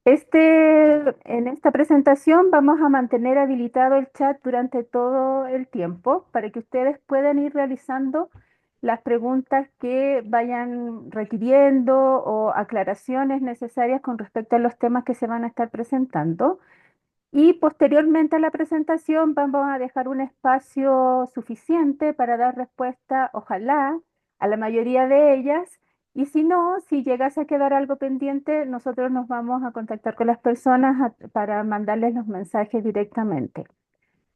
En esta presentación vamos a mantener habilitado el chat durante todo el tiempo para que ustedes puedan ir realizando las preguntas que vayan requiriendo o aclaraciones necesarias con respecto a los temas que se van a estar presentando. Y posteriormente a la presentación vamos a dejar un espacio suficiente para dar respuesta, ojalá, a la mayoría de ellas. Y si no, si llegase a quedar algo pendiente, nosotros nos vamos a contactar con las personas para mandarles los mensajes directamente.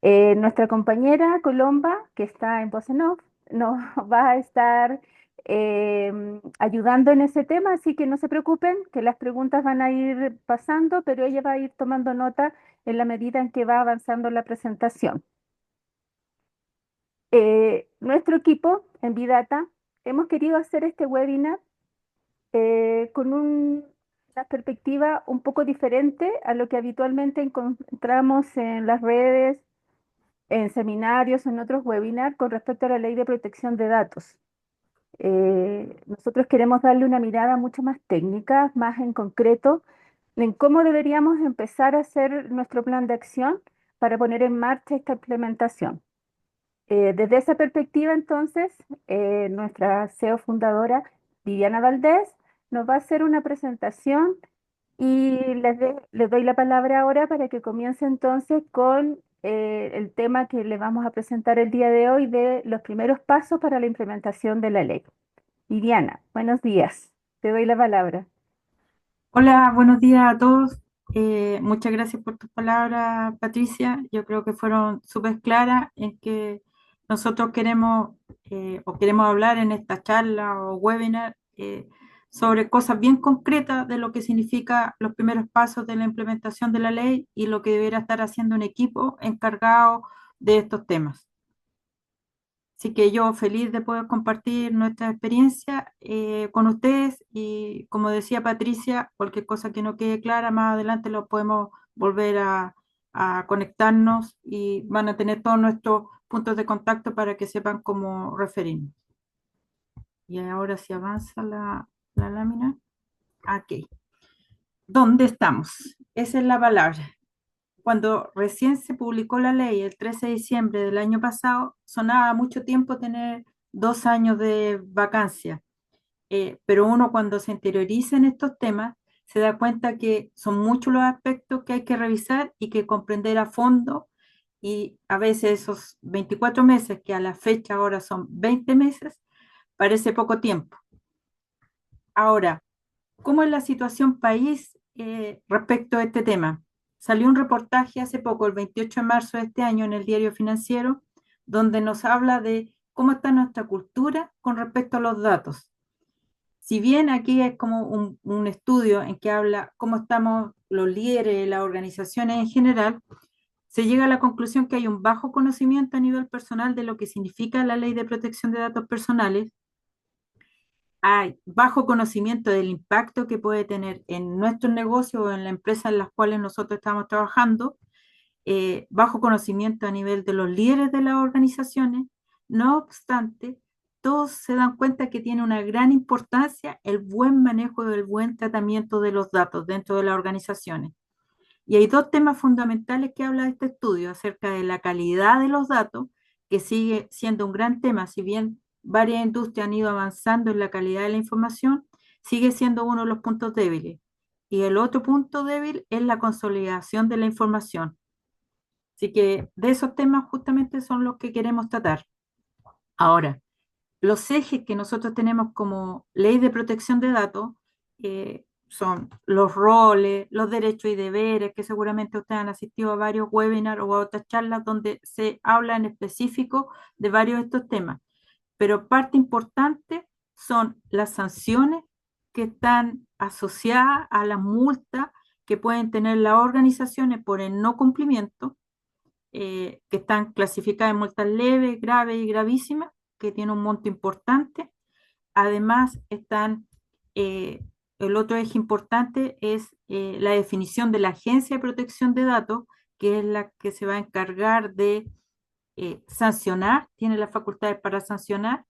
Nuestra compañera Colomba, que está en voz en off, nos va a estar ayudando en ese tema, así que no se preocupen, que las preguntas van a ir pasando, pero ella va a ir tomando nota en la medida en que va avanzando la presentación. Nuestro equipo en Vidata hemos querido hacer este webinar con una perspectiva un poco diferente a lo que habitualmente encontramos en las redes, en seminarios, en otros webinars con respecto a la ley de protección de datos. Nosotros queremos darle una mirada mucho más técnica, más en concreto, en cómo deberíamos empezar a hacer nuestro plan de acción para poner en marcha esta implementación. Desde esa perspectiva, entonces, nuestra CEO fundadora, Viviana Valdés, nos va a hacer una presentación y les doy la palabra ahora para que comience entonces con el tema que le vamos a presentar el día de hoy de los primeros pasos para la implementación de la ley. Viviana, buenos días. Te doy la palabra. Hola, buenos días a todos. Muchas gracias por tus palabras, Patricia. Yo creo que fueron súper claras en que nosotros queremos o queremos hablar en esta charla o webinar sobre cosas bien concretas de lo que significa los primeros pasos de la implementación de la ley y lo que deberá estar haciendo un equipo encargado de estos temas. Así que yo feliz de poder compartir nuestra experiencia con ustedes y como decía Patricia, cualquier cosa que no quede clara, más adelante lo podemos volver a conectarnos y van a tener todos nuestros puntos de contacto para que sepan cómo referirnos. Y ahora si avanza la lámina. Ok. ¿Dónde estamos? Esa es la palabra. Cuando recién se publicó la ley el 13 de diciembre del año pasado, sonaba mucho tiempo tener 2 años de vacancia. Pero uno cuando se interioriza en estos temas se da cuenta que son muchos los aspectos que hay que revisar y que comprender a fondo y a veces esos 24 meses, que a la fecha ahora son 20 meses, parece poco tiempo. Ahora, ¿cómo es la situación país respecto a este tema? Salió un reportaje hace poco, el 28 de marzo de este año, en el Diario Financiero, donde nos habla de cómo está nuestra cultura con respecto a los datos. Si bien aquí es como un estudio en que habla cómo estamos los líderes, las organizaciones en general, se llega a la conclusión que hay un bajo conocimiento a nivel personal de lo que significa la ley de protección de datos personales, hay bajo conocimiento del impacto que puede tener en nuestros negocios o en la empresa en las cuales nosotros estamos trabajando, bajo conocimiento a nivel de los líderes de las organizaciones. No obstante, todos se dan cuenta que tiene una gran importancia el buen manejo y el buen tratamiento de los datos dentro de las organizaciones. Y hay dos temas fundamentales que habla este estudio acerca de la calidad de los datos, que sigue siendo un gran tema, si bien varias industrias han ido avanzando en la calidad de la información, sigue siendo uno de los puntos débiles. Y el otro punto débil es la consolidación de la información. Así que de esos temas justamente son los que queremos tratar. Ahora, los ejes que nosotros tenemos como ley de protección de datos son los roles, los derechos y deberes, que seguramente ustedes han asistido a varios webinars o a otras charlas donde se habla en específico de varios de estos temas. Pero parte importante son las sanciones que están asociadas a las multas que pueden tener las organizaciones por el no cumplimiento, que están clasificadas en multas leves, graves y gravísimas, que tiene un monto importante. Además, eh, el otro eje importante es la definición de la Agencia de Protección de Datos, que es la que se va a encargar de sancionar, tiene las facultades para sancionar,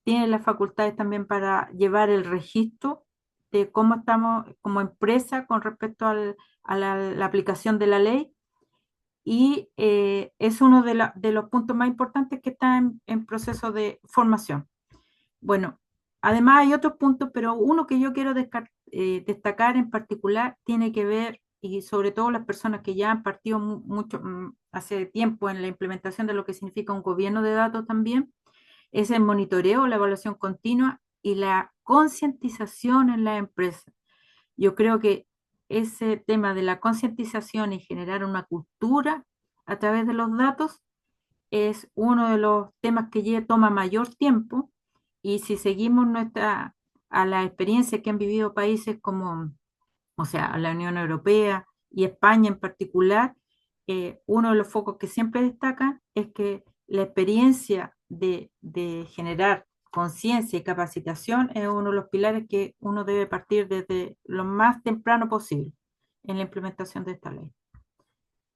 tiene las facultades también para llevar el registro de cómo estamos como empresa con respecto a la aplicación de la ley y es uno de los puntos más importantes que está en proceso de formación. Bueno, además hay otros puntos, pero uno que yo quiero destacar en particular tiene que ver, y sobre todo las personas que ya han partido mucho hace tiempo en la implementación de lo que significa un gobierno de datos también, es el monitoreo, la evaluación continua y la concientización en la empresa. Yo creo que ese tema de la concientización y generar una cultura a través de los datos es uno de los temas que toma mayor tiempo y si seguimos a la experiencia que han vivido países como, o sea, la Unión Europea y España en particular, uno de los focos que siempre destacan es que la experiencia de generar conciencia y capacitación es uno de los pilares que uno debe partir desde lo más temprano posible en la implementación de esta ley.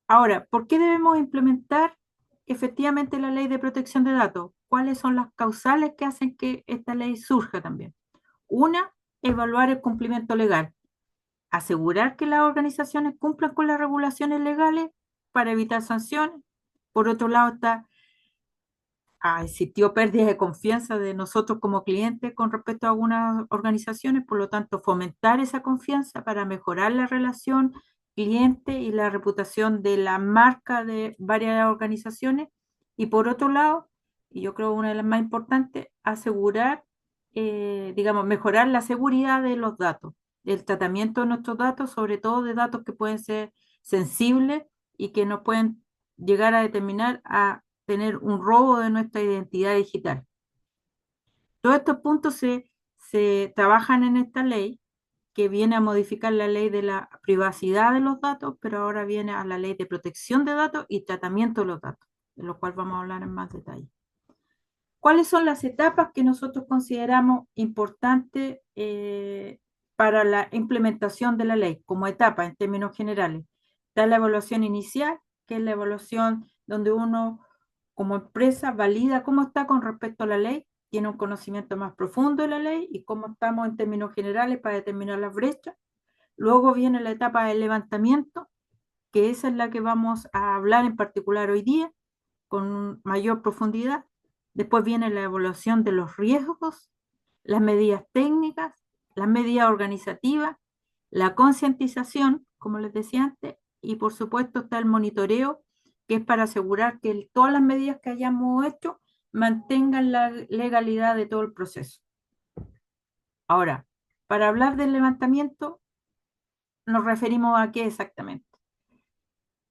Ahora, ¿por qué debemos implementar efectivamente la ley de protección de datos? ¿Cuáles son las causales que hacen que esta ley surja también? Una, evaluar el cumplimiento legal, asegurar que las organizaciones cumplan con las regulaciones legales para evitar sanciones. Por otro lado, existió pérdida de confianza de nosotros como clientes con respecto a algunas organizaciones, por lo tanto, fomentar esa confianza para mejorar la relación cliente y la reputación de la marca de varias organizaciones. Y por otro lado, y yo creo una de las más importantes, asegurar, digamos, mejorar la seguridad de los datos, el tratamiento de nuestros datos, sobre todo de datos que pueden ser sensibles y que nos pueden llegar a determinar a tener un robo de nuestra identidad digital. Todos estos puntos se trabajan en esta ley que viene a modificar la ley de la privacidad de los datos, pero ahora viene a la ley de protección de datos y tratamiento de los datos, de lo cual vamos a hablar en más detalle. ¿Cuáles son las etapas que nosotros consideramos importantes para la implementación de la ley como etapa en términos generales? Está la evaluación inicial, que es la evaluación donde uno como empresa valida cómo está con respecto a la ley, tiene un conocimiento más profundo de la ley y cómo estamos en términos generales para determinar las brechas. Luego viene la etapa del levantamiento, que esa es la que vamos a hablar en particular hoy día con mayor profundidad. Después viene la evaluación de los riesgos, las medidas técnicas, las medidas organizativas, la concientización, como les decía antes, y por supuesto está el monitoreo, que es para asegurar que todas las medidas que hayamos hecho mantengan la legalidad de todo el proceso. Ahora, para hablar del levantamiento, nos referimos a qué exactamente.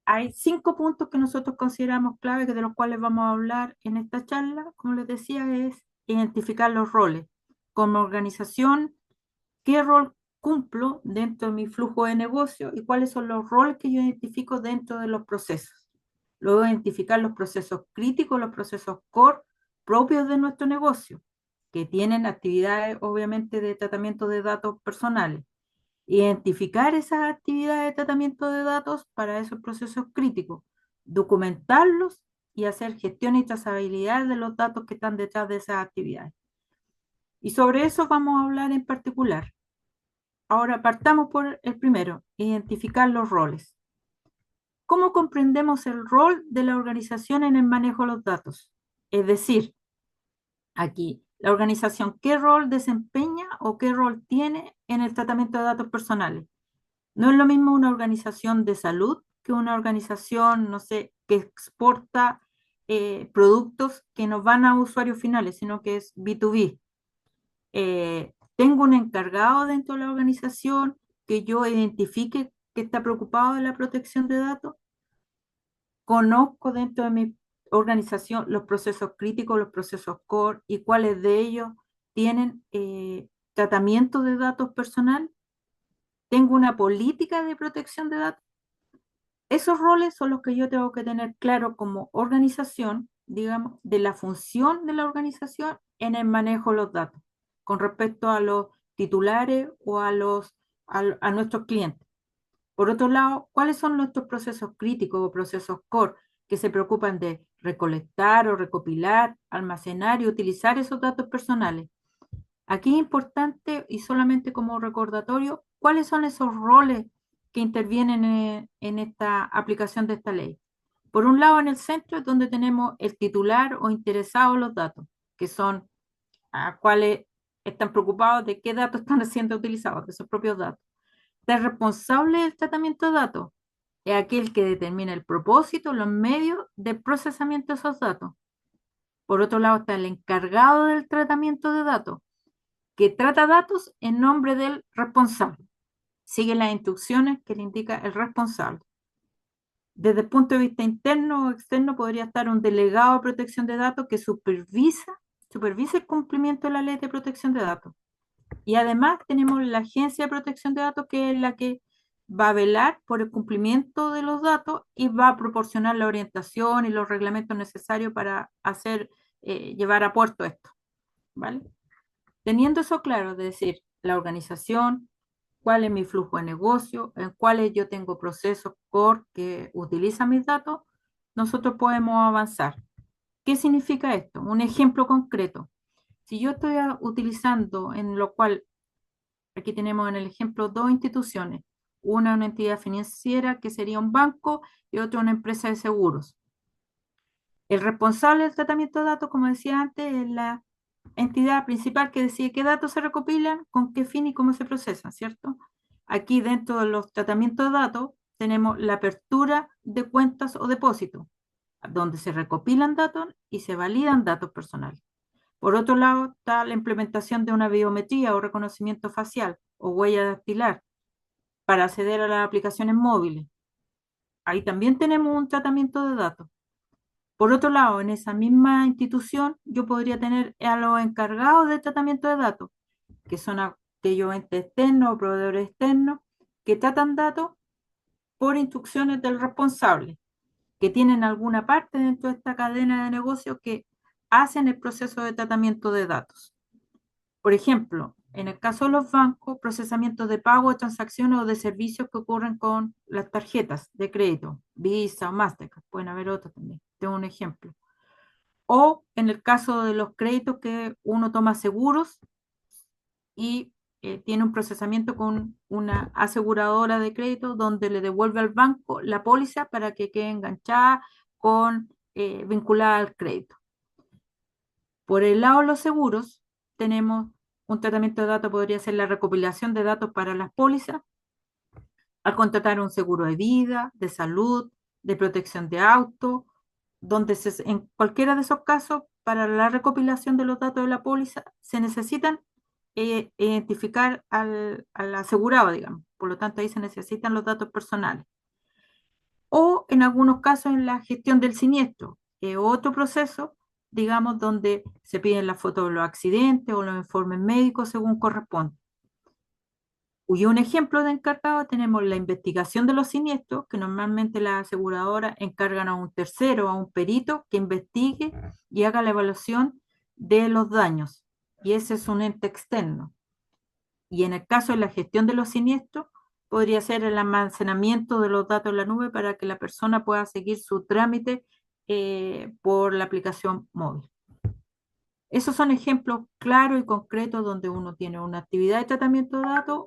Hay 5 puntos que nosotros consideramos clave, de los cuales vamos a hablar en esta charla. Como les decía, es identificar los roles. Como organización, ¿qué rol cumplo dentro de mi flujo de negocio y cuáles son los roles que yo identifico dentro de los procesos? Luego, identificar los procesos críticos, los procesos core propios de nuestro negocio, que tienen actividades, obviamente, de tratamiento de datos personales. Identificar esas actividades de tratamiento de datos para esos procesos críticos, documentarlos y hacer gestión y trazabilidad de los datos que están detrás de esas actividades. Y sobre eso vamos a hablar en particular. Ahora partamos por el primero, identificar los roles. ¿Cómo comprendemos el rol de la organización en el manejo de los datos? Es decir, aquí, la organización, ¿qué rol desempeña o qué rol tiene en el tratamiento de datos personales? No es lo mismo una organización de salud que una organización, no sé, que exporta productos que no van a usuarios finales, sino que es B2B. Tengo un encargado dentro de la organización que yo identifique que está preocupado de la protección de datos. Conozco dentro de mi organización los procesos críticos, los procesos core y cuáles de ellos tienen tratamiento de datos personal. Tengo una política de protección de datos. Esos roles son los que yo tengo que tener claro como organización, digamos, de la función de la organización en el manejo de los datos, con respecto a los titulares o a nuestros clientes. Por otro lado, ¿cuáles son nuestros procesos críticos o procesos core que se preocupan de recolectar o recopilar, almacenar y utilizar esos datos personales? Aquí es importante y solamente como recordatorio, ¿cuáles son esos roles que intervienen en esta aplicación de esta ley? Por un lado, en el centro es donde tenemos el titular o interesado en los datos, que son a cuáles están preocupados de qué datos están siendo utilizados, de sus propios datos. El responsable del tratamiento de datos es aquel que determina el propósito, los medios de procesamiento de esos datos. Por otro lado está el encargado del tratamiento de datos, que trata datos en nombre del responsable. Sigue las instrucciones que le indica el responsable. Desde el punto de vista interno o externo podría estar un delegado de protección de datos que supervisa el cumplimiento de la ley de protección de datos. Y además tenemos la Agencia de Protección de Datos, que es la que va a velar por el cumplimiento de los datos y va a proporcionar la orientación y los reglamentos necesarios para llevar a puerto esto, ¿vale? Teniendo eso claro, es decir, la organización, cuál es mi flujo de negocio, en cuáles yo tengo procesos core que utilizan mis datos, nosotros podemos avanzar. ¿Qué significa esto? Un ejemplo concreto. Si yo estoy utilizando, en lo cual aquí tenemos en el ejemplo dos instituciones, una entidad financiera que sería un banco y otra una empresa de seguros. El responsable del tratamiento de datos, como decía antes, es la entidad principal que decide qué datos se recopilan, con qué fin y cómo se procesan, ¿cierto? Aquí dentro de los tratamientos de datos tenemos la apertura de cuentas o depósitos, donde se recopilan datos y se validan datos personales. Por otro lado está la implementación de una biometría o reconocimiento facial o huella dactilar para acceder a las aplicaciones móviles. Ahí también tenemos un tratamiento de datos. Por otro lado, en esa misma institución, yo podría tener a los encargados del tratamiento de datos, que son aquellos entes externos o proveedores externos, que tratan datos por instrucciones del responsable, que tienen alguna parte dentro de esta cadena de negocios que hacen el proceso de tratamiento de datos. Por ejemplo, en el caso de los bancos, procesamiento de pago de transacciones o de servicios que ocurren con las tarjetas de crédito, Visa o Mastercard, pueden haber otros también, tengo un ejemplo. O en el caso de los créditos que uno toma seguros y tiene un procesamiento con una aseguradora de crédito donde le devuelve al banco la póliza para que quede enganchada vinculada al crédito. Por el lado de los seguros, tenemos un tratamiento de datos, podría ser la recopilación de datos para las pólizas, al contratar un seguro de vida, de salud, de protección de auto, donde en cualquiera de esos casos, para la recopilación de los datos de la póliza, se necesitan identificar al asegurado, digamos. Por lo tanto, ahí se necesitan los datos personales. O en algunos casos en la gestión del siniestro, otro proceso, digamos, donde se piden las fotos de los accidentes o los informes médicos según corresponde. Y un ejemplo de encargado tenemos la investigación de los siniestros, que normalmente las aseguradoras encargan a un tercero, a un perito, que investigue y haga la evaluación de los daños. Y ese es un ente externo. Y en el caso de la gestión de los siniestros, podría ser el almacenamiento de los datos en la nube para que la persona pueda seguir su trámite por la aplicación móvil. Esos son ejemplos claros y concretos donde uno tiene una actividad de tratamiento de datos.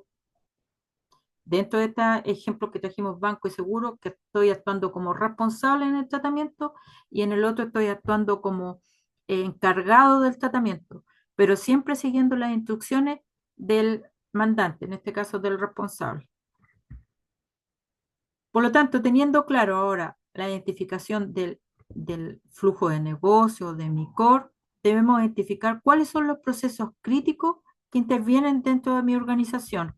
Dentro de este ejemplo que trajimos banco y seguro, que estoy actuando como responsable en el tratamiento y en el otro estoy actuando como encargado del tratamiento, pero siempre siguiendo las instrucciones del mandante, en este caso del responsable. Por lo tanto, teniendo claro ahora la identificación del flujo de negocio, de mi core, debemos identificar cuáles son los procesos críticos que intervienen dentro de mi organización.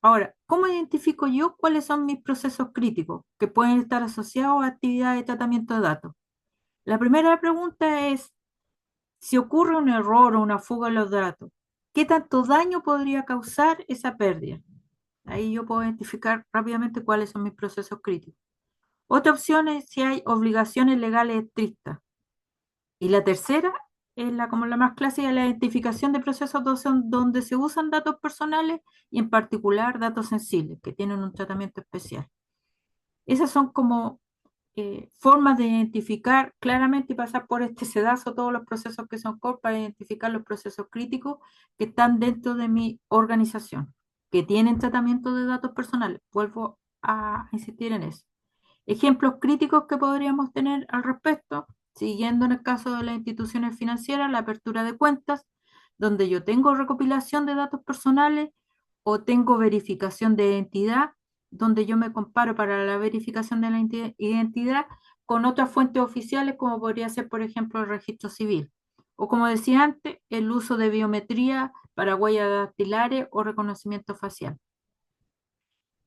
Ahora, ¿cómo identifico yo cuáles son mis procesos críticos que pueden estar asociados a actividades de tratamiento de datos? La primera pregunta es, si ocurre un error o una fuga de los datos, ¿qué tanto daño podría causar esa pérdida? Ahí yo puedo identificar rápidamente cuáles son mis procesos críticos. Otra opción es si hay obligaciones legales estrictas. Y la tercera es como la más clásica, la identificación de procesos donde se usan datos personales y en particular datos sensibles que tienen un tratamiento especial. Esas son como formas de identificar claramente y pasar por este sedazo todos los procesos que son core para identificar los procesos críticos que están dentro de mi organización, que tienen tratamiento de datos personales. Vuelvo a insistir en eso. Ejemplos críticos que podríamos tener al respecto, siguiendo en el caso de las instituciones financieras, la apertura de cuentas, donde yo tengo recopilación de datos personales o tengo verificación de identidad, donde yo me comparo para la verificación de la identidad con otras fuentes oficiales, como podría ser, por ejemplo, el registro civil. O como decía antes, el uso de biometría para huellas dactilares o reconocimiento facial.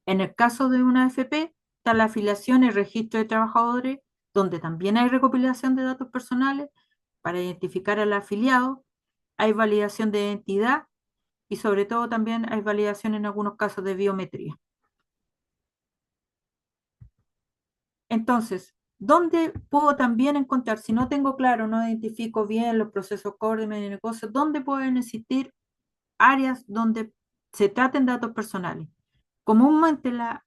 En el caso de una AFP, está la afiliación y el registro de trabajadores, donde también hay recopilación de datos personales para identificar al afiliado, hay validación de identidad y sobre todo también hay validación en algunos casos de biometría. Entonces, ¿dónde puedo también encontrar, si no tengo claro, no identifico bien los procesos core de mi negocio, dónde pueden existir áreas donde se traten datos personales? Comúnmente las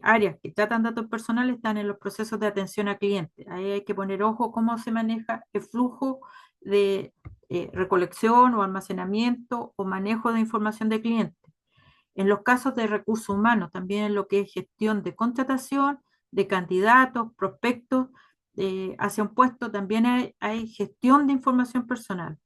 áreas que tratan datos personales están en los procesos de atención a clientes. Ahí hay que poner ojo cómo se maneja el flujo de recolección o almacenamiento o manejo de información de clientes. En los casos de recursos humanos, también en lo que es gestión de contratación, de candidatos, prospectos hacia un puesto, también hay gestión de información personal.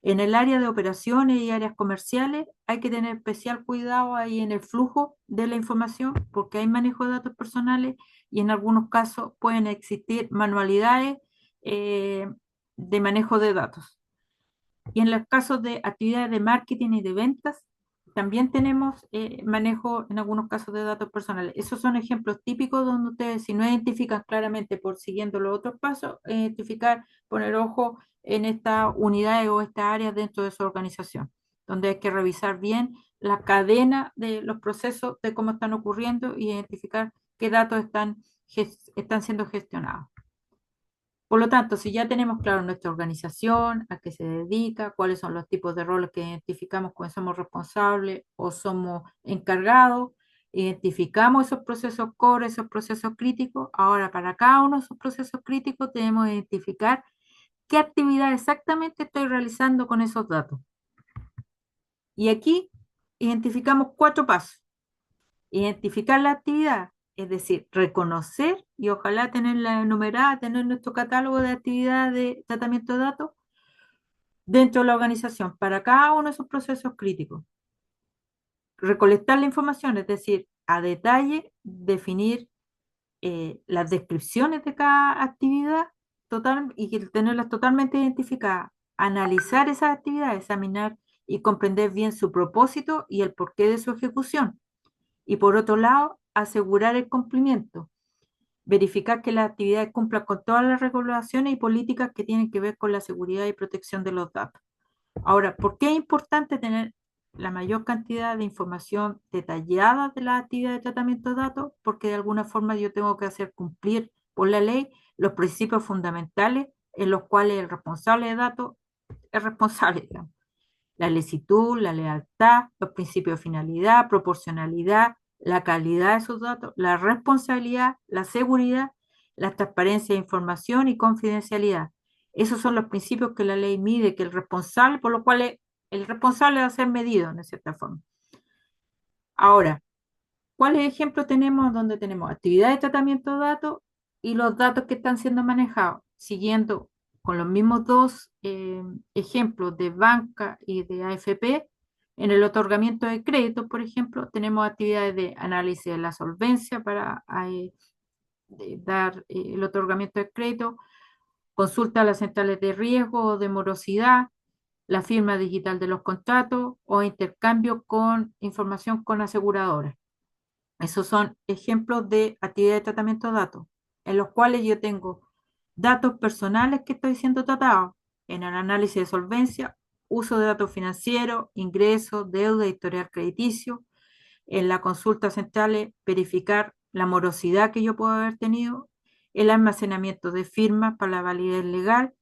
En el área de operaciones y áreas comerciales hay que tener especial cuidado ahí en el flujo de la información porque hay manejo de datos personales y en algunos casos pueden existir manualidades eh, de manejo de datos. Y en los casos de actividades de marketing y de ventas, también tenemos manejo en algunos casos de datos personales. Esos son ejemplos típicos donde ustedes, si no identifican claramente por siguiendo los otros pasos, identificar, poner ojo en estas unidades o estas áreas dentro de su organización, donde hay que revisar bien la cadena de los procesos, de cómo están ocurriendo y identificar qué datos están siendo gestionados. Por lo tanto, si ya tenemos claro nuestra organización, a qué se dedica, cuáles son los tipos de roles que identificamos cuando somos responsables o somos encargados, identificamos esos procesos core, esos procesos críticos. Ahora, para cada uno de esos procesos críticos debemos identificar qué actividad exactamente estoy realizando con esos datos. Y aquí identificamos 4 pasos. Identificar la actividad, es decir, reconocer y ojalá tenerla enumerada, tener nuestro catálogo de actividades de tratamiento de datos dentro de la organización para cada uno de esos procesos críticos. Recolectar la información, es decir, a detalle definir las descripciones de cada actividad y tenerlas totalmente identificadas. Analizar esas actividades, examinar y comprender bien su propósito y el porqué de su ejecución. Y por otro lado, asegurar el cumplimiento, verificar que las actividades cumplan con todas las regulaciones y políticas que tienen que ver con la seguridad y protección de los datos. Ahora, ¿por qué es importante tener la mayor cantidad de información detallada de la actividad de tratamiento de datos? Porque de alguna forma yo tengo que hacer cumplir por la ley los principios fundamentales en los cuales el responsable de datos es responsable, digamos. La licitud, la lealtad, los principios de finalidad, proporcionalidad, la calidad de sus datos, la responsabilidad, la seguridad, la transparencia de información y confidencialidad. Esos son los principios que la ley mide, que el responsable, por lo cual el responsable va a ser medido, de cierta forma. Ahora, ¿cuáles ejemplos tenemos donde tenemos actividad de tratamiento de datos y los datos que están siendo manejados? Siguiendo con los mismos dos ejemplos de banca y de AFP, en el otorgamiento de créditos, por ejemplo, tenemos actividades de análisis de la solvencia para dar el otorgamiento de crédito, consulta a las centrales de riesgo o de morosidad, la firma digital de los contratos o intercambio con información con aseguradoras. Esos son ejemplos de actividad de tratamiento de datos, en los cuales yo tengo datos personales que estoy siendo tratados en el análisis de solvencia, uso de datos financieros, ingresos, deuda, historial crediticio, en la consulta central verificar la morosidad que yo puedo haber tenido, el almacenamiento de firmas para la validez legal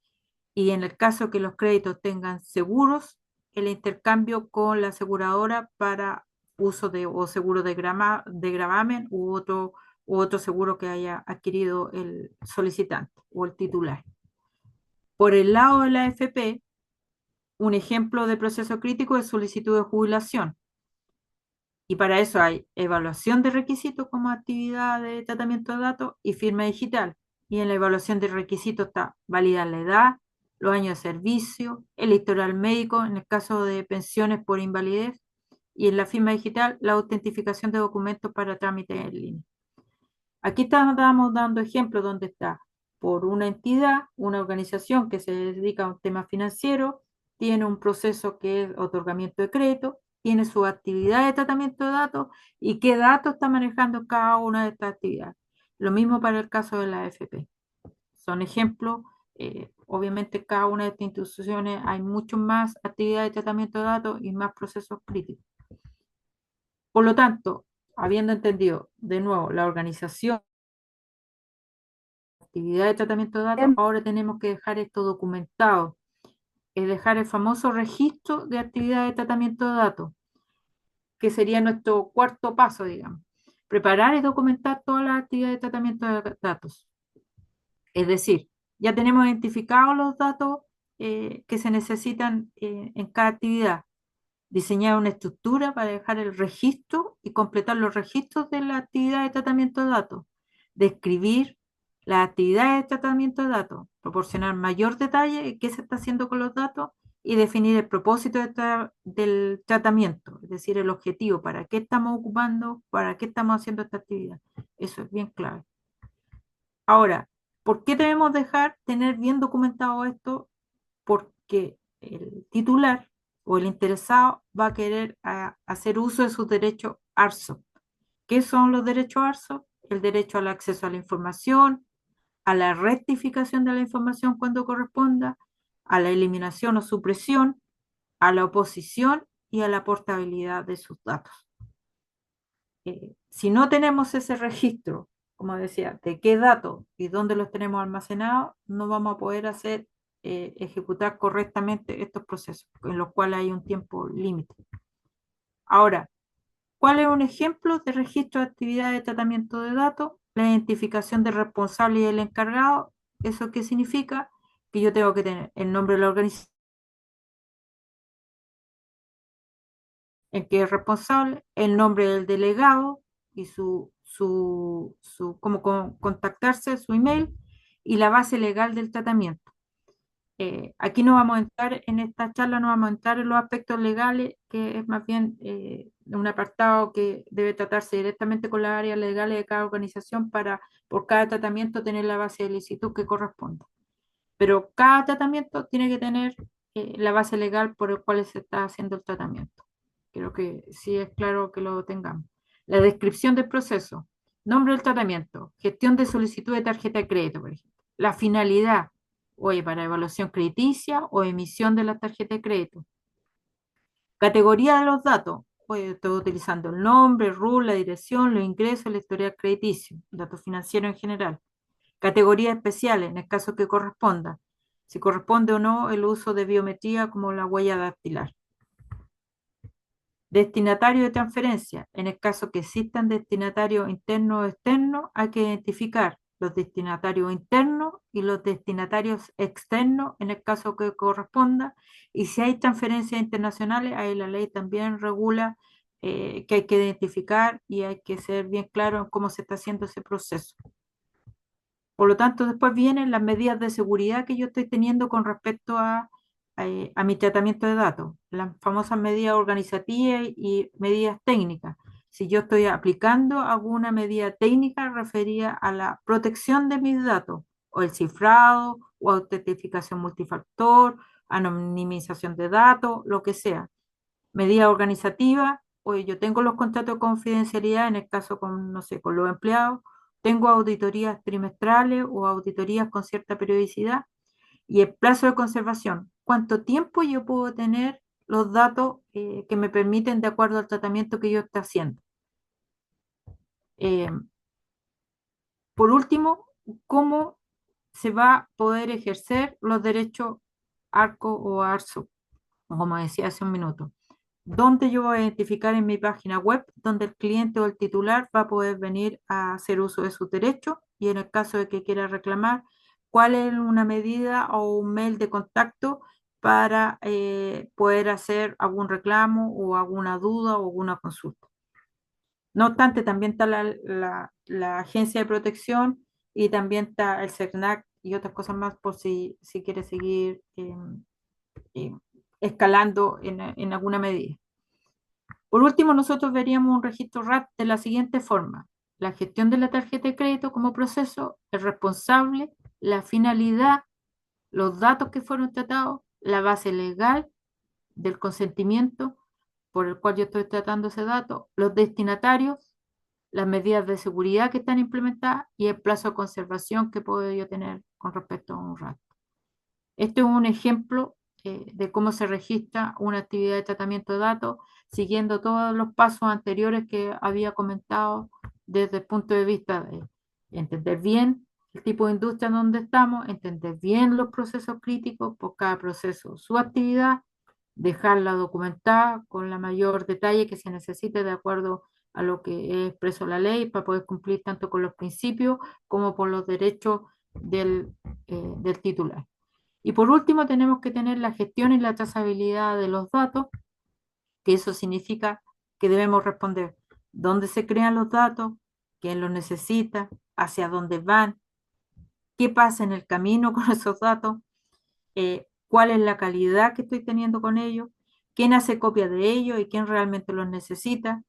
y en el caso que los créditos tengan seguros, el intercambio con la aseguradora para uso de o seguro de gravamen u otro u otro seguro que haya adquirido el solicitante o el titular. Por el lado de la AFP, un ejemplo de proceso crítico es solicitud de jubilación. Y para eso hay evaluación de requisitos como actividad de tratamiento de datos y firma digital. Y en la evaluación de requisitos está validar la edad, los años de servicio, el historial médico en el caso de pensiones por invalidez y en la firma digital la autentificación de documentos para trámites en línea. Aquí estamos dando ejemplos donde está por una entidad, una organización que se dedica a un tema financiero, tiene un proceso que es otorgamiento de crédito, tiene su actividad de tratamiento de datos y qué datos está manejando cada una de estas actividades. Lo mismo para el caso de la AFP. Son ejemplos, obviamente cada una de estas instituciones hay mucho más actividades de tratamiento de datos y más procesos críticos. Por lo tanto, habiendo entendido de nuevo la organización, actividad de tratamiento de datos, Bien, ahora tenemos que dejar esto documentado, es dejar el famoso registro de actividad de tratamiento de datos, que sería nuestro cuarto paso, digamos. Preparar y documentar todas las actividades de tratamiento de datos. Es decir, ya tenemos identificados los datos que se necesitan en cada actividad. Diseñar una estructura para dejar el registro y completar los registros de la actividad de tratamiento de datos. Describir las actividades de tratamiento de datos, proporcionar mayor detalle de qué se está haciendo con los datos y definir el propósito del tratamiento, es decir, el objetivo, para qué estamos ocupando, para qué estamos haciendo esta actividad. Eso es bien clave. Ahora, ¿por qué debemos tener bien documentado esto? Porque el titular o el interesado va a querer hacer uso de sus derechos ARSO. ¿Qué son los derechos ARSO? El derecho al acceso a la información, a la rectificación de la información cuando corresponda, a la eliminación o supresión, a la oposición y a la portabilidad de sus datos. Si no tenemos ese registro, como decía, de qué datos y dónde los tenemos almacenados, no vamos a poder ejecutar correctamente estos procesos, en los cuales hay un tiempo límite. Ahora, ¿cuál es un ejemplo de registro de actividad de tratamiento de datos? La identificación del responsable y del encargado. ¿Eso qué significa? Que yo tengo que tener el nombre de la organización en que es responsable, el nombre del delegado y cómo contactarse, su email y la base legal del tratamiento. Aquí no vamos a entrar en esta charla, no vamos a entrar en los aspectos legales, que es más bien un apartado que debe tratarse directamente con las áreas legales de cada organización para, por cada tratamiento, tener la base de licitud que corresponda. Pero cada tratamiento tiene que tener la base legal por el cual se está haciendo el tratamiento. Creo que sí es claro que lo tengamos. La descripción del proceso, nombre del tratamiento, gestión de solicitud de tarjeta de crédito, por ejemplo. La finalidad, oye, para evaluación crediticia o emisión de la tarjeta de crédito. Categoría de los datos, oye, estoy utilizando el nombre, el RUT, la dirección, los ingresos, el historial crediticio, datos financieros en general. Categorías especiales, en el caso que corresponda. Si corresponde o no el uso de biometría como la huella dactilar. Destinatario de transferencia. En el caso que existan destinatarios internos o externos, hay que identificar los destinatarios internos y los destinatarios externos en el caso que corresponda. Y si hay transferencias internacionales, ahí la ley también regula que hay que identificar y hay que ser bien claro en cómo se está haciendo ese proceso. Por lo tanto, después vienen las medidas de seguridad que yo estoy teniendo con respecto a mi tratamiento de datos, las famosas medidas organizativas y medidas técnicas. Si yo estoy aplicando alguna medida técnica referida a la protección de mis datos, o el cifrado, o autentificación multifactor, anonimización de datos, lo que sea. Medida organizativa, oye, yo tengo los contratos de confidencialidad en el caso con, no sé, con los empleados, tengo auditorías trimestrales o auditorías con cierta periodicidad y el plazo de conservación, cuánto tiempo yo puedo tener los datos que me permiten de acuerdo al tratamiento que yo esté haciendo. Eh, por último, cómo se va a poder ejercer los derechos ARCO o ARSO, como decía hace un minuto. donde yo voy a identificar en mi página web, donde el cliente o el titular va a poder venir a hacer uso de sus derechos y en el caso de que quiera reclamar, cuál es una medida o un mail de contacto para poder hacer algún reclamo o alguna duda o alguna consulta. No obstante, también está la agencia de protección y también está el CERNAC y otras cosas más por si quiere seguir eh, escalando en alguna medida. Por último, nosotros veríamos un registro RAT de la siguiente forma. La gestión de la tarjeta de crédito como proceso, el responsable, la finalidad, los datos que fueron tratados, la base legal del consentimiento por el cual yo estoy tratando ese dato, los destinatarios, las medidas de seguridad que están implementadas y el plazo de conservación que puedo yo tener con respecto a un RAT. Este es un ejemplo de cómo se registra una actividad de tratamiento de datos siguiendo todos los pasos anteriores que había comentado desde el punto de vista de entender bien el tipo de industria en donde estamos, entender bien los procesos críticos por cada proceso, su actividad, dejarla documentada con la mayor detalle que se necesite de acuerdo a lo que expresó la ley para poder cumplir tanto con los principios como por los derechos del titular. Y por último, tenemos que tener la gestión y la trazabilidad de los datos, que eso significa que debemos responder dónde se crean los datos, quién los necesita, hacia dónde van, qué pasa en el camino con esos datos, cuál es la calidad que estoy teniendo con ellos, quién hace copia de ellos y quién realmente los necesita.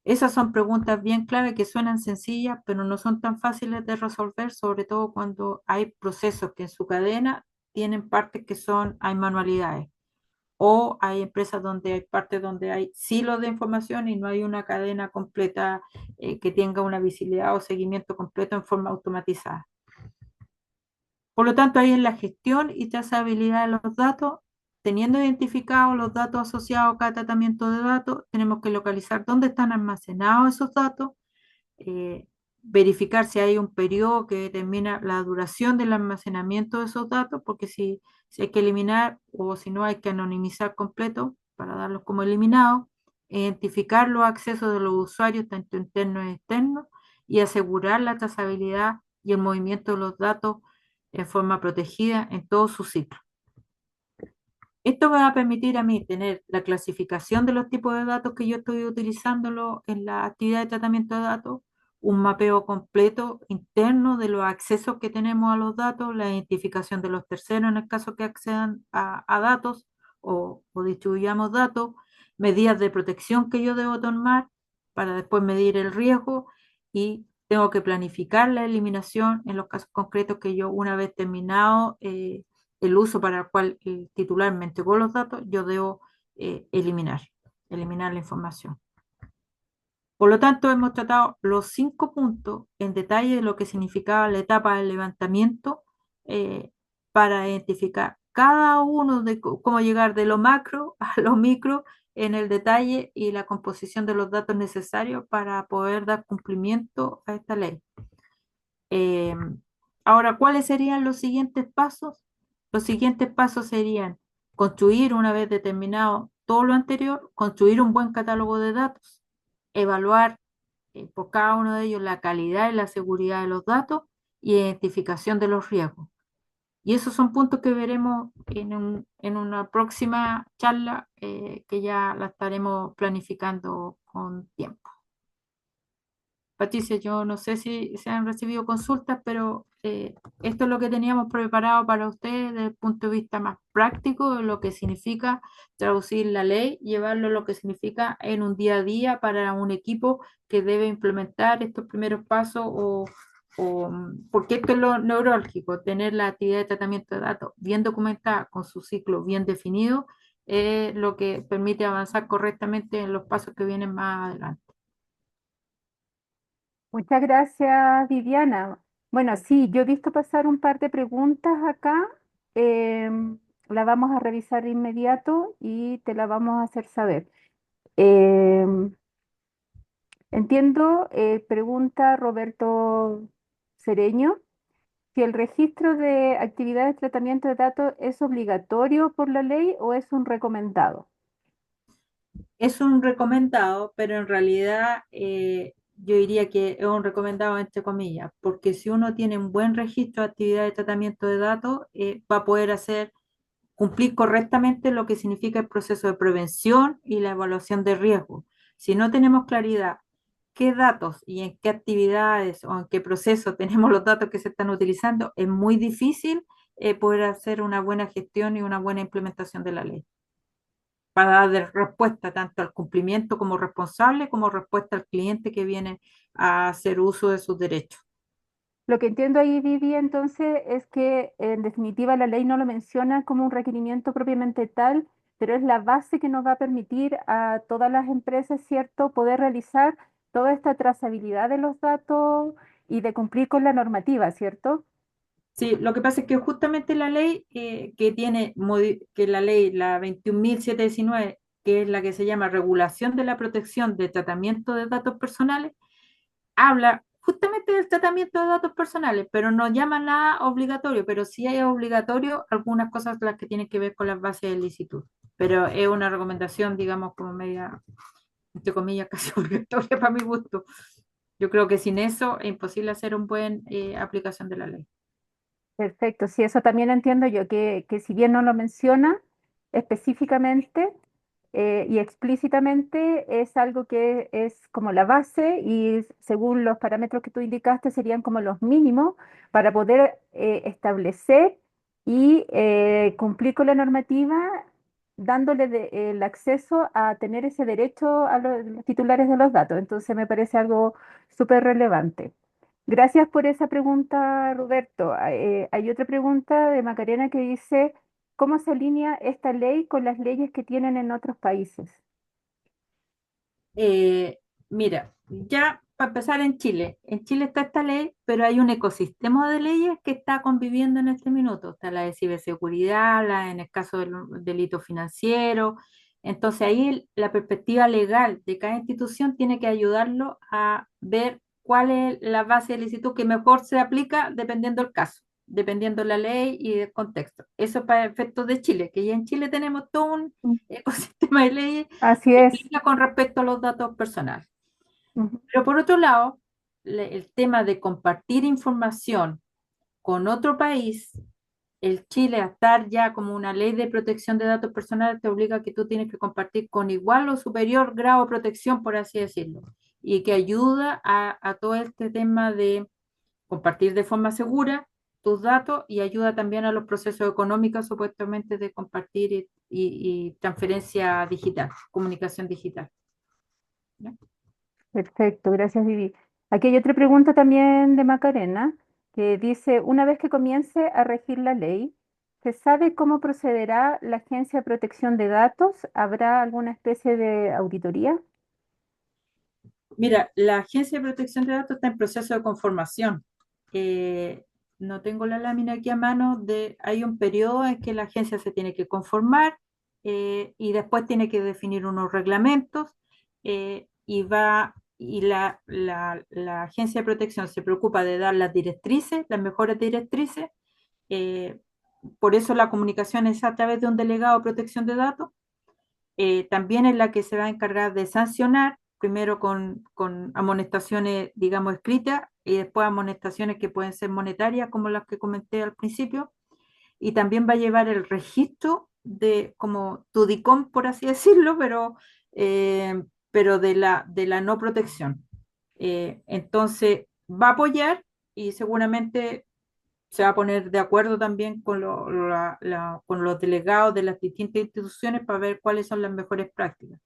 Esas son preguntas bien clave que suenan sencillas, pero no son tan fáciles de resolver, sobre todo cuando hay procesos que en su cadena tienen partes que son, hay manualidades, o hay empresas donde hay partes donde hay silos de información y no hay una cadena completa que tenga una visibilidad o seguimiento completo en forma automatizada. Por lo tanto, ahí en la gestión y trazabilidad de los datos, teniendo identificados los datos asociados a cada tratamiento de datos, tenemos que localizar dónde están almacenados esos datos, eh, verificar si hay un periodo que determina la duración del almacenamiento de esos datos, porque si hay que eliminar o si no hay que anonimizar completo para darlos como eliminados, identificar los accesos de los usuarios, tanto internos y externos, y asegurar la trazabilidad y el movimiento de los datos en forma protegida en todo su ciclo. Esto me va a permitir a mí tener la clasificación de los tipos de datos que yo estoy utilizando en la actividad de tratamiento de datos, un mapeo completo interno de los accesos que tenemos a los datos, la identificación de los terceros en el caso que accedan a datos o distribuyamos datos, medidas de protección que yo debo tomar para después medir el riesgo y tengo que planificar la eliminación en los casos concretos que yo una vez terminado el uso para el cual el titular me entregó los datos, yo debo eliminar la información. Por lo tanto, hemos tratado los 5 puntos en detalle de lo que significaba la etapa del levantamiento para identificar cada uno de cómo llegar de lo macro a lo micro en el detalle y la composición de los datos necesarios para poder dar cumplimiento a esta ley. Eh, Ahora, ¿cuáles serían los siguientes pasos? Los siguientes pasos serían construir, una vez determinado todo lo anterior, construir un buen catálogo de datos, evaluar por cada uno de ellos la calidad y la seguridad de los datos y identificación de los riesgos. Y esos son puntos que veremos en una próxima charla que ya la estaremos planificando con tiempo. Patricia, yo no sé si se han recibido consultas, pero esto es lo que teníamos preparado para ustedes desde el punto de vista más práctico, de lo que significa traducir la ley, llevarlo a lo que significa en un día a día para un equipo que debe implementar estos primeros pasos porque esto es lo neurálgico, tener la actividad de tratamiento de datos bien documentada, con su ciclo bien definido, es lo que permite avanzar correctamente en los pasos que vienen más adelante. Muchas gracias, Viviana. Bueno, sí, yo he visto pasar un par de preguntas acá. La vamos a revisar de inmediato y te la vamos a hacer saber. Em, Entiendo, pregunta Roberto Cereño, si el registro de actividades de tratamiento de datos es obligatorio por la ley o es un recomendado. Es un recomendado, pero en realidad yo diría que es un recomendado entre comillas, porque si uno tiene un buen registro de actividad de tratamiento de datos, va a poder cumplir correctamente lo que significa el proceso de prevención y la evaluación de riesgo. Si no tenemos claridad qué datos y en qué actividades o en qué proceso tenemos los datos que se están utilizando, es muy difícil poder hacer una buena gestión y una buena implementación de la ley para dar respuesta tanto al cumplimiento como responsable, como respuesta al cliente que viene a hacer uso de sus derechos. Lo que entiendo ahí, Vivi, entonces es que en definitiva la ley no lo menciona como un requerimiento propiamente tal, pero es la base que nos va a permitir a todas las empresas, ¿cierto?, poder realizar toda esta trazabilidad de los datos y de cumplir con la normativa, ¿cierto? Sí, lo que pasa es que justamente la ley que la ley, la 21.719, que es la que se llama Regulación de la Protección de Tratamiento de Datos Personales, habla justamente del tratamiento de datos personales, pero no llama nada obligatorio, pero sí hay obligatorio algunas cosas las que tienen que ver con las bases del instituto. Pero es una recomendación, digamos, como media, entre comillas, casi obligatoria para mi gusto. Yo creo que sin eso es imposible hacer una buena aplicación de la ley. Perfecto, sí, eso también entiendo yo, que si bien no lo menciona específicamente y explícitamente, es algo que es como la base y según los parámetros que tú indicaste serían como los mínimos para poder establecer y cumplir con la normativa, dándole el acceso a tener ese derecho a los titulares de los datos. Entonces me parece algo súper relevante. Gracias por esa pregunta, Roberto. Hay otra pregunta de Macarena que dice, ¿cómo se alinea esta ley con las leyes que tienen en otros países? Eh, Mira, ya para empezar en Chile está esta ley, pero hay un ecosistema de leyes que está conviviendo en este minuto. Está la de ciberseguridad, la en el caso del delito financiero. Entonces ahí la perspectiva legal de cada institución tiene que ayudarlo a ver cuál es la base del instituto que mejor se aplica dependiendo del caso, dependiendo la ley y del contexto. Eso para efectos de Chile, que ya en Chile tenemos todo un Mm. ecosistema de leyes Así que es. aplica con respecto a los datos personales. Ujú. Pero por otro lado, el tema de compartir información con otro país, el Chile a estar ya como una ley de protección de datos personales te obliga a que tú tienes que compartir con igual o superior grado de protección, por así decirlo, y que ayuda a todo este tema de compartir de forma segura tus datos y ayuda también a los procesos económicos supuestamente de compartir y transferencia digital, comunicación digital. ¿Ya? Perfecto, gracias, Vivi. Aquí hay otra pregunta también de Macarena que dice, una vez que comience a regir la ley, ¿se sabe cómo procederá la Agencia de Protección de Datos? ¿Habrá alguna especie de auditoría? Mira, la Agencia de Protección de Datos está en proceso de conformación. Eh, no tengo la lámina aquí a mano hay un periodo en que la agencia se tiene que conformar y después tiene que definir unos reglamentos la Agencia de Protección se preocupa de dar las directrices, las mejores directrices. eh, por eso la comunicación es a través de un delegado de protección de datos también es la que se va a encargar de sancionar, primero con amonestaciones, digamos, escritas y después amonestaciones que pueden ser monetarias, como las que comenté al principio, y también va a llevar el registro de, como Tudicom, por así decirlo, pero de la no protección. Entonces, va a apoyar y seguramente se va a poner de acuerdo también con los delegados de las distintas instituciones para ver cuáles son las mejores prácticas.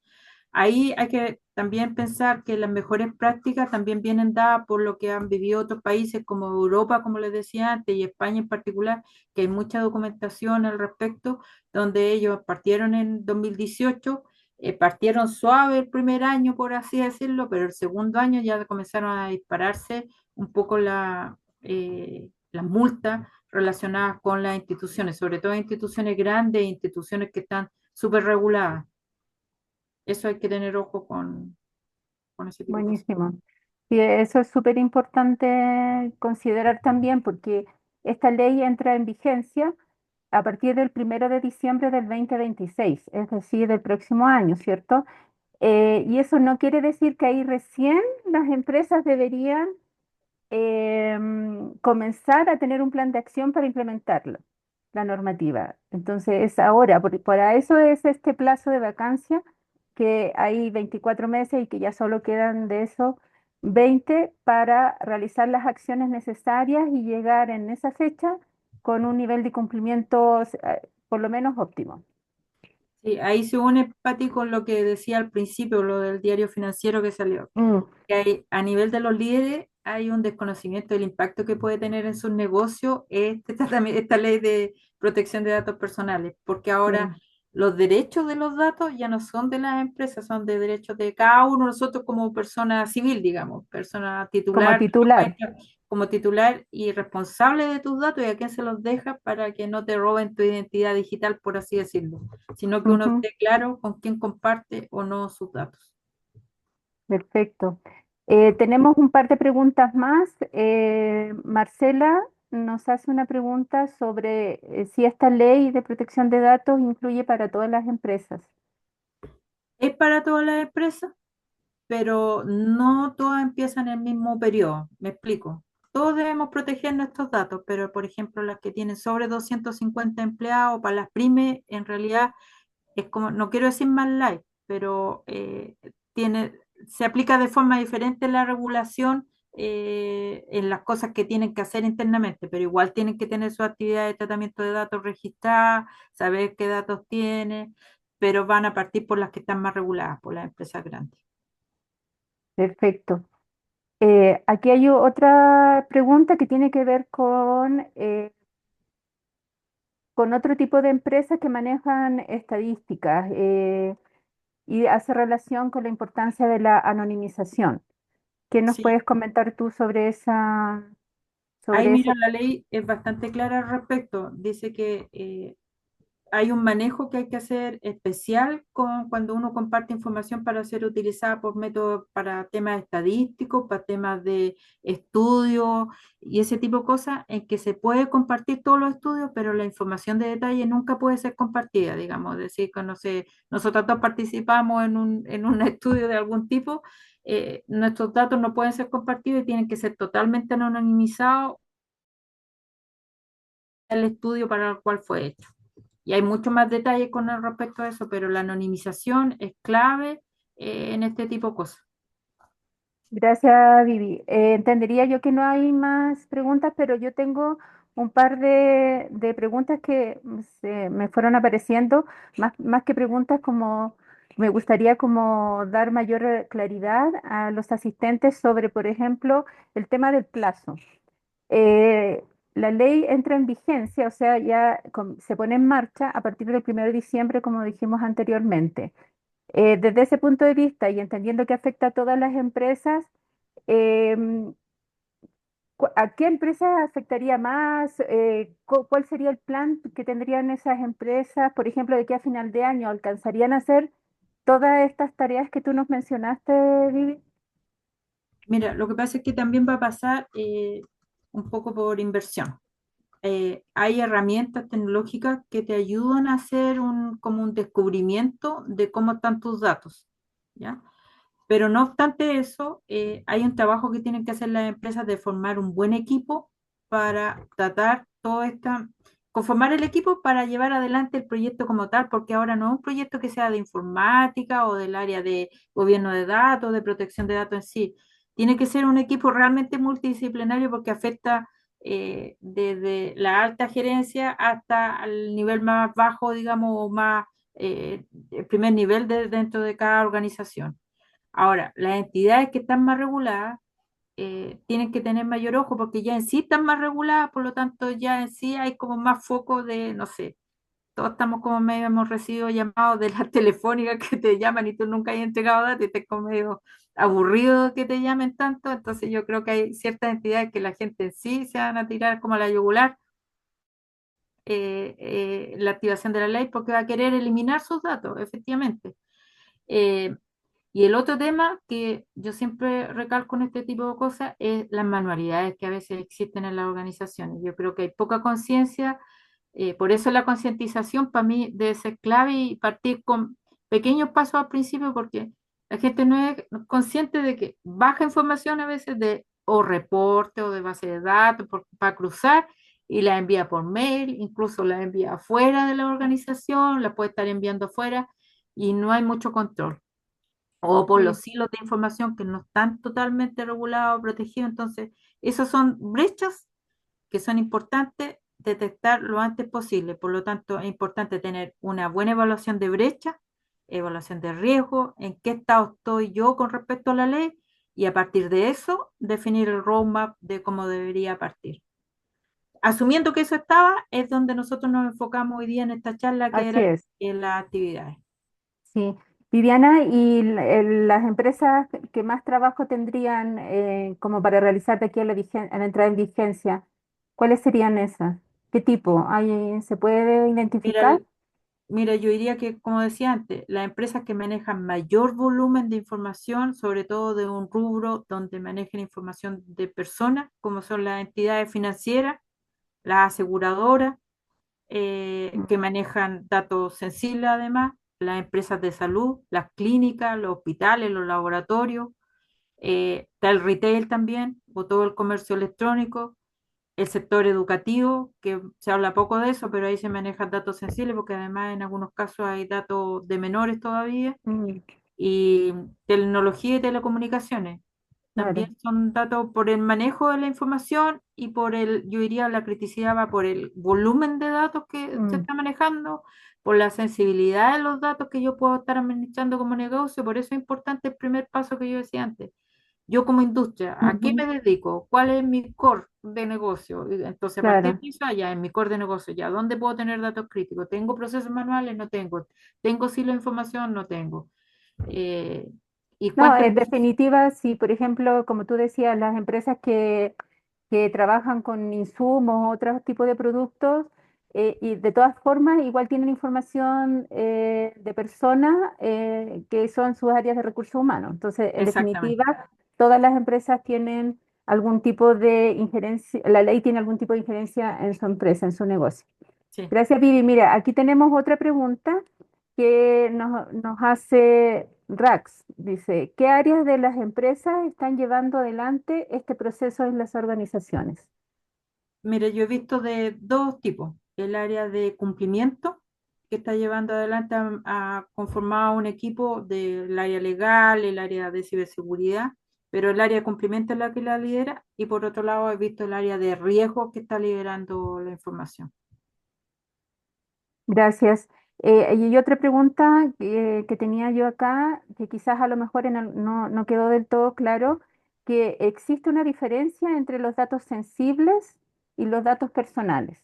Ahí hay que también pensar que las mejores prácticas también vienen dadas por lo que han vivido otros países como Europa, como les decía antes, y España en particular, que hay mucha documentación al respecto, donde ellos partieron en 2018, partieron suave el primer año, por así decirlo, pero el segundo año ya comenzaron a dispararse un poco las multas relacionadas con las instituciones, sobre todo instituciones grandes, instituciones que están súper reguladas. Eso hay que tener ojo con ese tipo de cosas. Buenísimo. Sí, eso es súper importante considerar también porque esta ley entra en vigencia a partir del 1 de diciembre del 2026, es decir, del próximo año, ¿cierto? Y eso no quiere decir que ahí recién las empresas deberían comenzar a tener un plan de acción para implementarlo, la normativa. Entonces es ahora, para eso es este plazo de vacancia, que hay 24 meses y que ya solo quedan de eso 20 para realizar las acciones necesarias y llegar en esa fecha con un nivel de cumplimiento por lo menos óptimo. Sí, ahí se une, Pati, con lo que decía al principio, lo del diario financiero que salió, Mm, que hay, a nivel de los líderes hay un desconocimiento del impacto que puede tener en sus negocios esta ley de protección de datos personales, porque ahora sí, los derechos de los datos ya no son de las empresas, son de derechos de cada uno, nosotros como persona civil, digamos, persona como titular, titular. como titular y responsable de tus datos y a quién se los dejas para que no te roben tu identidad digital, por así decirlo, sino que uno Ujú, esté claro con quién comparte o no sus datos. perfecto. Tenemos un par de preguntas más. Marcela nos hace una pregunta sobre si esta ley de protección de datos incluye para todas las empresas. Es para todas las empresas, pero no todas empiezan en el mismo periodo. Me explico. Todos debemos proteger nuestros datos, pero por ejemplo las que tienen sobre 250 empleados, para las pymes, en realidad es como, no quiero decir más light, pero tiene, se aplica de forma diferente la regulación en las cosas que tienen que hacer internamente, pero igual tienen que tener su actividad de tratamiento de datos registrada, saber qué datos tiene, pero van a partir por las que están más reguladas, por las empresas grandes. Perfecto. Aquí hay otra pregunta que tiene que ver con otro tipo de empresas que manejan estadísticas y hace relación con la importancia de la anonimización. ¿Qué nos Sí, puedes comentar tú ahí sobre mira, ese? la ley es bastante clara al respecto. Dice que hay un manejo que hay que hacer especial cuando uno comparte información para ser utilizada por métodos, para temas estadísticos, para temas de estudio y ese tipo de cosas, en que se puede compartir todos los estudios, pero la información de detalle nunca puede ser compartida, digamos, es decir, que no sé, nosotros todos participamos en un estudio de algún tipo, nuestros datos no pueden ser compartidos y tienen que ser totalmente anonimizados el estudio para el cual fue hecho. Y hay mucho más detalle con respecto a eso, pero la anonimización es clave en este tipo de cosas. Gracias, Vivi. Entendería yo que no hay más preguntas, pero yo tengo un par de preguntas que me fueron apareciendo, más que preguntas como me gustaría como dar mayor claridad a los asistentes sobre, por ejemplo, el tema del plazo. Eh, la ley entra en vigencia, o sea, ya se pone en marcha a partir del 1 de diciembre, como dijimos anteriormente. Desde ese punto de vista y entendiendo que afecta a todas las empresas, em, ¿a qué empresas afectaría más? ¿Cuál sería el plan que tendrían esas empresas? Por ejemplo, de que a final de año alcanzarían a hacer todas estas tareas que tú nos mencionaste, Vivi. Mira, lo que pasa es que también va a pasar un poco por inversión. Hay herramientas tecnológicas que te ayudan a hacer como un descubrimiento de cómo están tus datos, ¿ya? Pero no obstante eso, hay un trabajo que tienen que hacer las empresas de formar un buen equipo para tratar todo esta, conformar el equipo para llevar adelante el proyecto como tal, porque ahora no es un proyecto que sea de informática o del área de gobierno de datos, de protección de datos en sí. Tiene que ser un equipo realmente multidisciplinario porque afecta desde la alta gerencia hasta el nivel más bajo, digamos, o más, el primer nivel dentro de cada organización. Ahora, las entidades que están más reguladas tienen que tener mayor ojo porque ya en sí están más reguladas, por lo tanto ya en sí hay como más foco de, no sé, todos estamos como medio, hemos recibido llamados de las telefónicas que te llaman y tú nunca has entregado datos y estás como medio aburrido que te llamen tanto, entonces yo creo que hay ciertas entidades que la gente en sí se van a tirar como a la yugular la activación de la ley porque va a querer eliminar sus datos, efectivamente. Eh, y el otro tema que yo siempre recalco en este tipo de cosas es las manualidades que a veces existen en las organizaciones. Yo creo que hay poca conciencia, por eso la concientización para mí debe ser clave y partir con pequeños pasos al principio, porque La gente no es consciente de que baja información a veces de o reporte o de base de datos para cruzar y la envía por mail, incluso la envía afuera de la organización, la puede estar enviando afuera y no hay mucho control. O por los Sí, silos de información que no están totalmente regulados o protegidos. Entonces, esas son brechas que son importantes detectar lo antes posible. Por lo tanto, es importante tener una buena evaluación de brecha, evaluación de riesgo, en qué estado estoy yo con respecto a la ley y a partir de eso definir el roadmap de cómo debería partir. Asumiendo que eso estaba, es donde nosotros nos enfocamos hoy día en esta charla, que así era es. en las actividades. Sí. Viviana, ¿y las empresas que más trabajo tendrían como para realizar de aquí a a la entrada en vigencia? ¿Cuáles serían esas? ¿Qué tipo? ¿Se puede Mira, identificar? Mira, yo diría que, como decía antes, las empresas que manejan mayor volumen de información, sobre todo de un rubro donde manejen información de personas, como son las entidades financieras, las aseguradoras, Mm, que manejan datos sensibles además, las empresas de salud, las clínicas, los hospitales, los laboratorios, está el retail también, o todo el comercio electrónico, el sector educativo, que se habla poco de eso, pero ahí se manejan datos sensibles porque además en algunos casos hay datos de menores todavía, mm, y tecnología y telecomunicaciones. También claro. son datos por el manejo de la información y por yo diría, la criticidad va por el volumen de datos que se Mm, está manejando, por la sensibilidad de los datos que yo puedo estar administrando como negocio. Por eso es importante el primer paso que yo decía antes. Yo como industria, ¿a qué ujú, me dedico? ¿Cuál es mi core de negocio? Y entonces, a partir claro. de eso, ya en mi core de negocio, ya, ¿dónde puedo tener datos críticos? ¿Tengo procesos manuales? No tengo. ¿Tengo silo de información? No tengo. Eh, ¿Y No, cuántas? en definitiva, si por ejemplo, como tú decías, las empresas que trabajan con insumos o otros tipos de productos, y de todas formas igual tienen información de personas que son sus áreas de recursos humanos. Entonces, en Exactamente. definitiva, todas las empresas tienen algún tipo de injerencia, la ley tiene algún tipo de injerencia en su empresa, en su negocio. Sí. Gracias, Vivi. Mira, aquí tenemos otra pregunta que nos hace Rax. Dice, ¿qué áreas de las empresas están llevando adelante este proceso en las organizaciones? Mire, yo he visto de dos tipos. El área de cumplimiento, que está llevando adelante a conformar un equipo del área legal, el área de ciberseguridad, pero el área de cumplimiento es la que la lidera. Y por otro lado, he visto el área de riesgo que está liderando la información. Gracias. Y otra pregunta que tenía yo acá, que quizás a lo mejor no quedó del todo claro, que existe una diferencia entre los datos sensibles y los datos personales.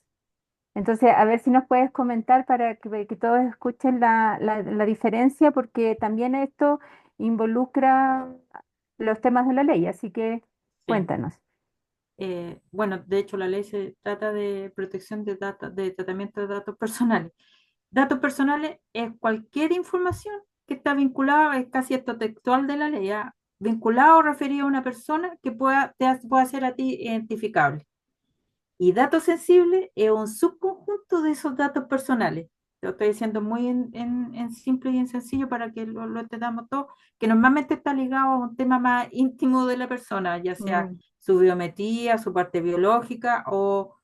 Entonces, a ver si nos puedes comentar para que todos escuchen la diferencia, porque también esto involucra los temas de la ley, así que Sí. cuéntanos. Bueno, de hecho, la ley se trata de protección de datos, de tratamiento de datos personales. Datos personales es cualquier información que está vinculada, es casi esto textual de la ley, ¿ya? Vinculado o referido a una persona que pueda ser a ti identificable. Y datos sensibles es un subconjunto de esos datos personales. Te lo estoy diciendo muy en simple y en sencillo para que lo entendamos todo, que normalmente está ligado a un tema más íntimo de la persona, ya sea Mm, su biometría, su parte biológica o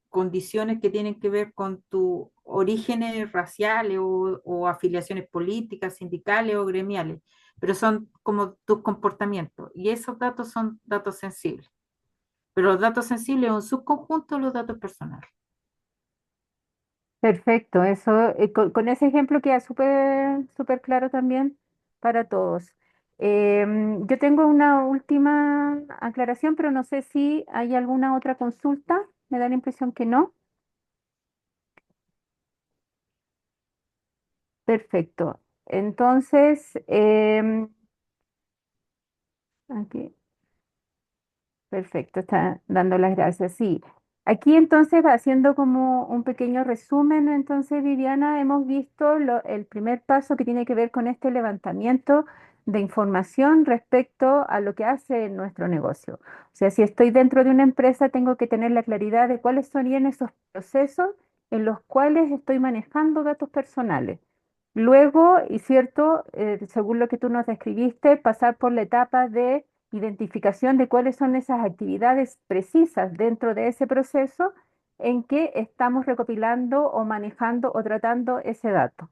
condiciones que tienen que ver con tus orígenes raciales o afiliaciones políticas, sindicales o gremiales, pero son como tus comportamientos y esos datos son datos sensibles. Pero los datos sensibles son un subconjunto de los datos personales. perfecto, eso, con ese ejemplo queda súper claro también para todos. Yo tengo una última aclaración, pero no sé si hay alguna otra consulta. Me da la impresión que no. Perfecto. Entonces, aquí. Perfecto, está dando las gracias. Sí, aquí entonces va haciendo como un pequeño resumen. Entonces, Viviana, hemos visto el primer paso que tiene que ver con este levantamiento de información respecto a lo que hace nuestro negocio. O sea, si estoy dentro de una empresa, tengo que tener la claridad de cuáles serían esos procesos en los cuales estoy manejando datos personales. Luego, y cierto, según lo que tú nos describiste, pasar por la etapa de identificación de cuáles son esas actividades precisas dentro de ese proceso en que estamos recopilando o manejando o tratando ese dato.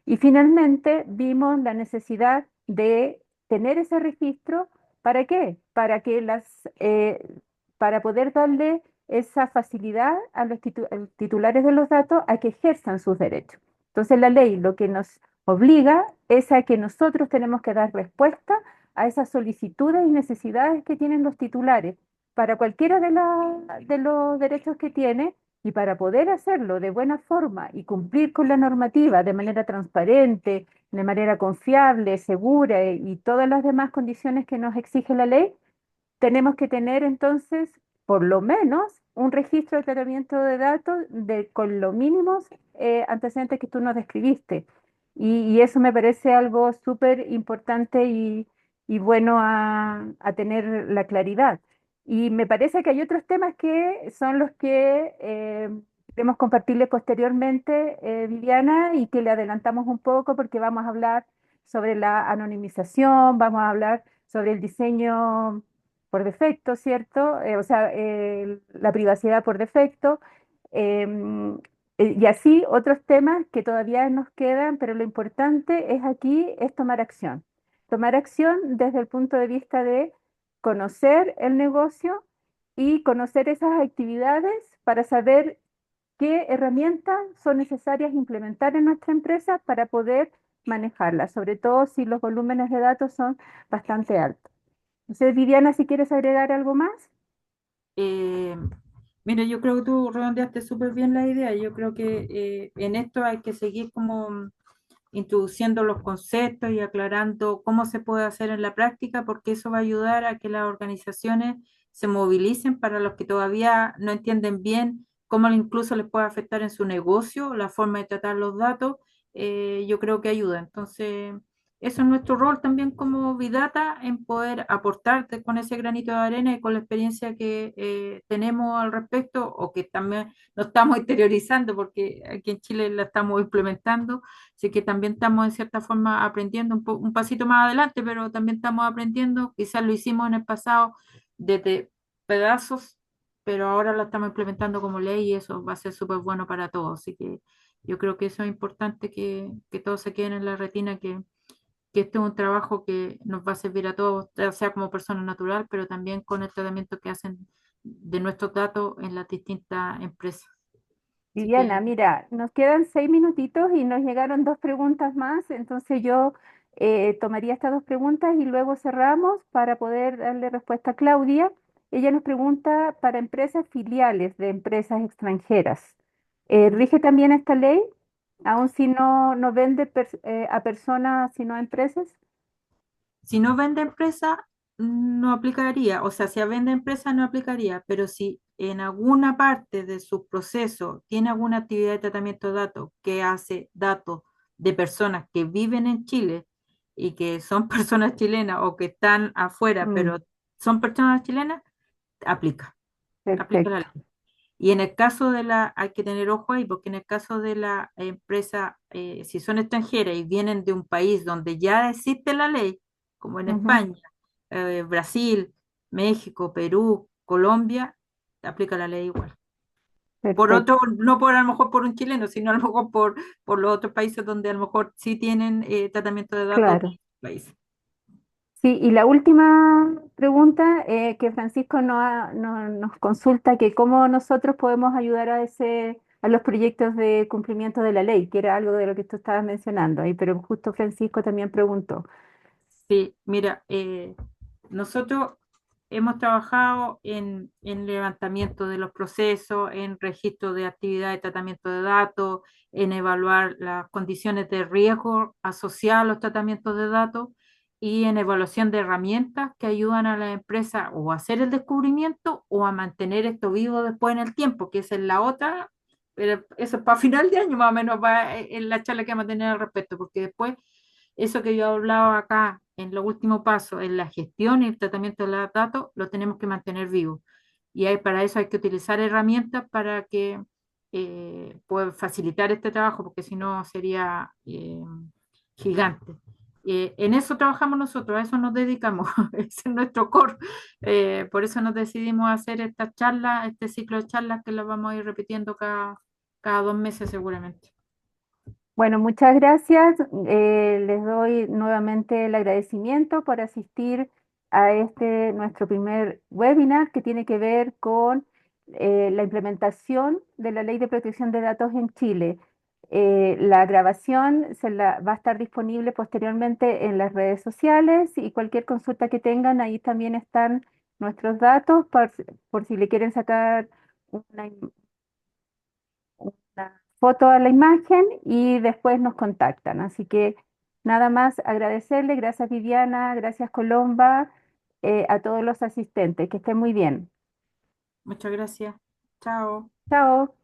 Y finalmente vimos la necesidad de tener ese registro. ¿Para qué? Para poder darle esa facilidad a los titulares de los datos a que ejerzan sus derechos. Entonces la ley lo que nos obliga es a que nosotros tenemos que dar respuesta a esas solicitudes y necesidades que tienen los titulares para cualquiera de los derechos que tiene, y para poder hacerlo de buena forma y cumplir con la normativa de manera transparente, de manera confiable, segura y todas las demás condiciones que nos exige la ley, tenemos que tener entonces, por lo menos, un registro de tratamiento de datos con los mínimos antecedentes que tú nos describiste. Y eso me parece algo súper importante y bueno a tener la claridad. Y me parece que hay otros temas que son los que queremos compartirle posteriormente, Viviana, y que le adelantamos un poco porque vamos a hablar sobre la anonimización, vamos a hablar sobre el diseño por defecto, ¿cierto? O sea, la privacidad por defecto. em, y así otros temas que todavía nos quedan, pero lo importante es aquí es tomar acción. Tomar acción desde el punto de vista de conocer el negocio y conocer esas actividades para saber qué herramientas son necesarias implementar en nuestra empresa para poder manejarlas, sobre todo si los volúmenes de datos son bastante altos. Entonces, Viviana, si quieres agregar algo más. Eh, Mira, yo creo que tú redondeaste súper bien la idea. Yo creo que en esto hay que seguir como introduciendo los conceptos y aclarando cómo se puede hacer en la práctica, porque eso va a ayudar a que las organizaciones se movilicen para los que todavía no entienden bien cómo incluso les puede afectar en su negocio, la forma de tratar los datos. Yo creo que ayuda. Entonces, eso es nuestro rol también como Vidata, en poder aportarte con ese granito de arena y con la experiencia que tenemos al respecto, o que también nos estamos interiorizando, porque aquí en Chile la estamos implementando. Así que también estamos en cierta forma aprendiendo un pasito más adelante, pero también estamos aprendiendo. Quizás lo hicimos en el pasado desde pedazos, pero ahora lo estamos implementando como ley y eso va a ser súper bueno para todos. Así que yo creo que eso es importante que todos se queden en la retina, que este es un trabajo que nos va a servir a todos, ya sea como persona natural, pero también con el tratamiento que hacen de nuestros datos en las distintas empresas. Así Viviana, que mira, nos quedan 6 minutitos y nos llegaron dos preguntas más, entonces yo tomaría estas dos preguntas y luego cerramos para poder darle respuesta a Claudia. Ella nos pregunta para empresas filiales de empresas extranjeras. ¿Rige también esta ley? Aun si no vende a personas, sino a empresas. si no vende empresa, no aplicaría. O sea, si vende empresa, no aplicaría. Pero si en alguna parte de su proceso tiene alguna actividad de tratamiento de datos que hace datos de personas que viven en Chile y que son personas chilenas o que están afuera, Mm, pero son personas chilenas, aplica la perfecto. ley. Y en el caso de hay que tener ojo ahí, porque en el caso de la empresa, si son extranjeras y vienen de un país donde ya existe la ley, como en Ujú, España, Brasil, México, Perú, Colombia, aplica la ley igual. Por otro, perfecto, no por a lo mejor por un chileno, sino a lo mejor por los otros países donde a lo mejor sí tienen tratamiento de datos de claro. países. Sí, y la última pregunta que Francisco nos consulta, que cómo nosotros podemos ayudar a los proyectos de cumplimiento de la ley, que era algo de lo que tú estabas mencionando ahí, pero justo Francisco también preguntó. Sí, mira, nosotros hemos trabajado en levantamiento de los procesos, en registro de actividad de tratamiento de datos, en evaluar las condiciones de riesgo asociadas a los tratamientos de datos y en evaluación de herramientas que ayudan a la empresa o a hacer el descubrimiento o a mantener esto vivo después en el tiempo, que esa es la otra, pero eso es para final de año más o menos va en la charla que vamos a tener al respecto, porque después eso que yo he hablado acá en los últimos pasos, en la gestión y el tratamiento de los datos, lo tenemos que mantener vivo. Y para eso hay que utilizar herramientas para que poder facilitar este trabajo, porque si no sería gigante. En eso trabajamos nosotros, a eso nos dedicamos, ese es nuestro core. Por eso nos decidimos hacer estas charlas, este ciclo de charlas que las vamos a ir repitiendo cada 2 meses seguramente. Bueno, muchas gracias. Les doy nuevamente el agradecimiento por asistir a este nuestro primer webinar que tiene que ver con la implementación de la Ley de Protección de Datos en Chile. La grabación va a estar disponible posteriormente en las redes sociales y cualquier consulta que tengan, ahí también están nuestros datos por si le quieren sacar una una foto a la imagen y después nos contactan. Así que nada más agradecerle, gracias Viviana, gracias Colomba, a todos los asistentes, que estén muy bien. Muchas gracias. Chao. Chao.